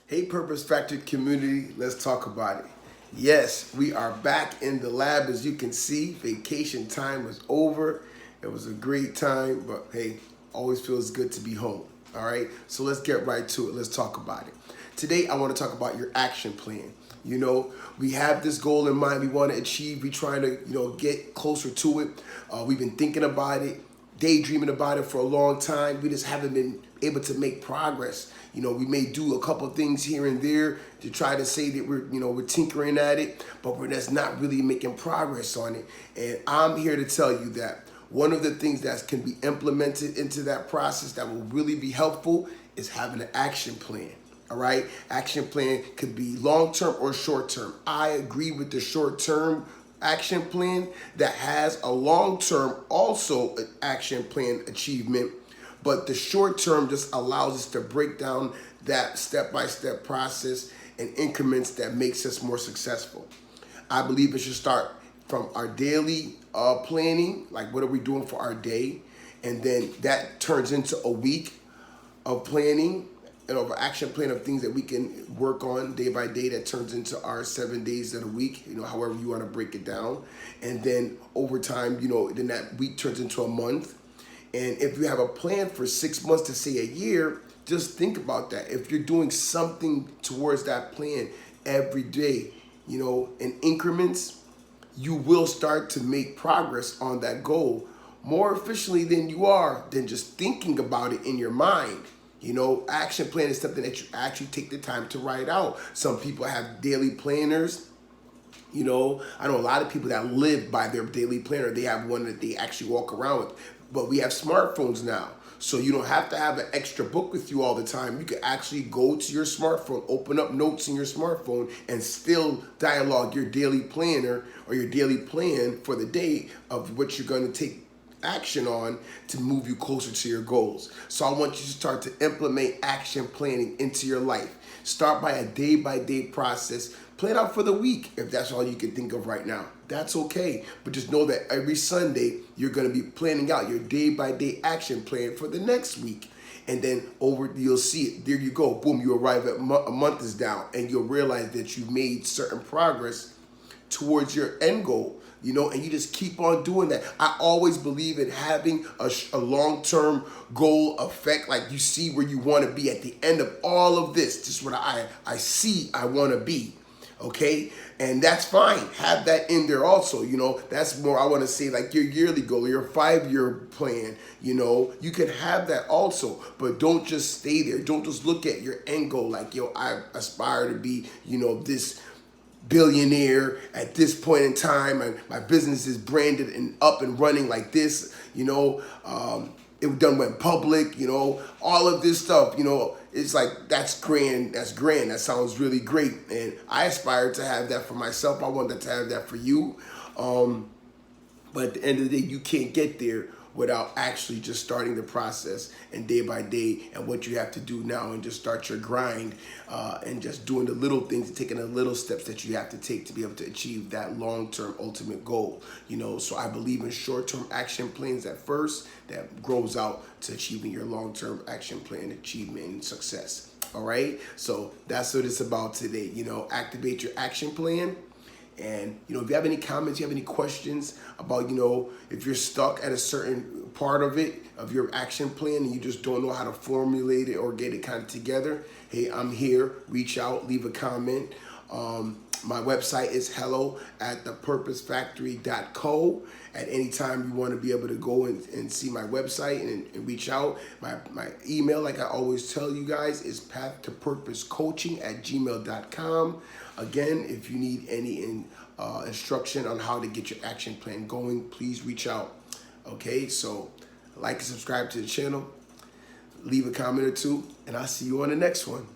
Hey, Purpose Factory community, let's talk about it. Yes, we are back in the lab. As you can see, vacation time was over. It was a great time, but hey, always feels good to be home. All right, so let's get right to it. Let's talk about it. Today, I want to talk about your action plan. You know, we have this goal in mind we want to achieve. We're trying to, get closer to it. We've been thinking about it, daydreaming about it for a long time. We just haven't been able to make progress. We may do a couple things here and there to try to say that we're tinkering at it, but we're just not really making progress on it. And I'm here to tell you that one of the things that can be implemented into that process that will really be helpful is having an action plan. All right, action plan could be long-term or short-term. I agree with the short-term action plan that has a long-term also an action plan achievement, but the short-term just allows us to break down that step-by-step process and increments that makes us more successful. I believe it should start from our daily planning, like what are we doing for our day, and then that turns into a week of planning and of action plan of things that we can work on day by day that turns into our 7 days of the week, however you want to break it down. And then over time, then that week turns into a month. And if you have a plan for 6 months to say a year, just think about that. If you're doing something towards that plan every day, in increments, you will start to make progress on that goal more efficiently than just thinking about it in your mind. Action plan is something that you actually take the time to write out. Some people have daily planners. I know a lot of people that live by their daily planner. They have one that they actually walk around with. But we have smartphones now. So you don't have to have an extra book with you all the time. You can actually go to your smartphone, open up notes in your smartphone, and still dialogue your daily planner or your daily plan for the day of what you're going to take action on to move you closer to your goals. So I want you to start to implement action planning into your life. Start by a day-by-day process. Plan out for the week if that's all you can think of right now. That's okay. But just know that every Sunday you're going to be planning out your day-by-day action plan for the next week. And then you'll see it. There you go. Boom, you arrive at a month is down and you'll realize that you've made certain progress towards your end goal. And you just keep on doing that. I always believe in having a long-term goal effect, like you see where you want to be at the end of all of this. Just what I see I want to be, okay? And that's fine. Have that in there also, That's more, I want to say, like your yearly goal or your 5-year plan, You can have that also, but don't just stay there. Don't just look at your end goal like, I aspire to be, this billionaire at this point in time, and my business is branded and up and running like this, it done went public, all of this stuff, it's like, that's grand, that sounds really great, and I aspire to have that for myself. I want to have that for you, but at the end of the day, you can't get there without actually just starting the process and day by day and what you have to do now, and just start your grind and just doing the little things and taking the little steps that you have to take to be able to achieve that long-term ultimate goal. So I believe in short-term action plans at first that grows out to achieving your long-term action plan achievement and success. All right, so that's what it's about today. Activate your action plan. And, if you have any comments, you have any questions about, if you're stuck at a certain part of it, of your action plan, and you just don't know how to formulate it or get it kind of together, hey, I'm here. Reach out, leave a comment. My website is hello@thepurposefactory.co. At any time you want to be able to go and see my website and reach out. My email, like I always tell you guys, is pathtopurposecoaching@gmail.com. Again, if you need any instruction on how to get your action plan going, please reach out. Okay, so like and subscribe to the channel, leave a comment or two, and I'll see you on the next one.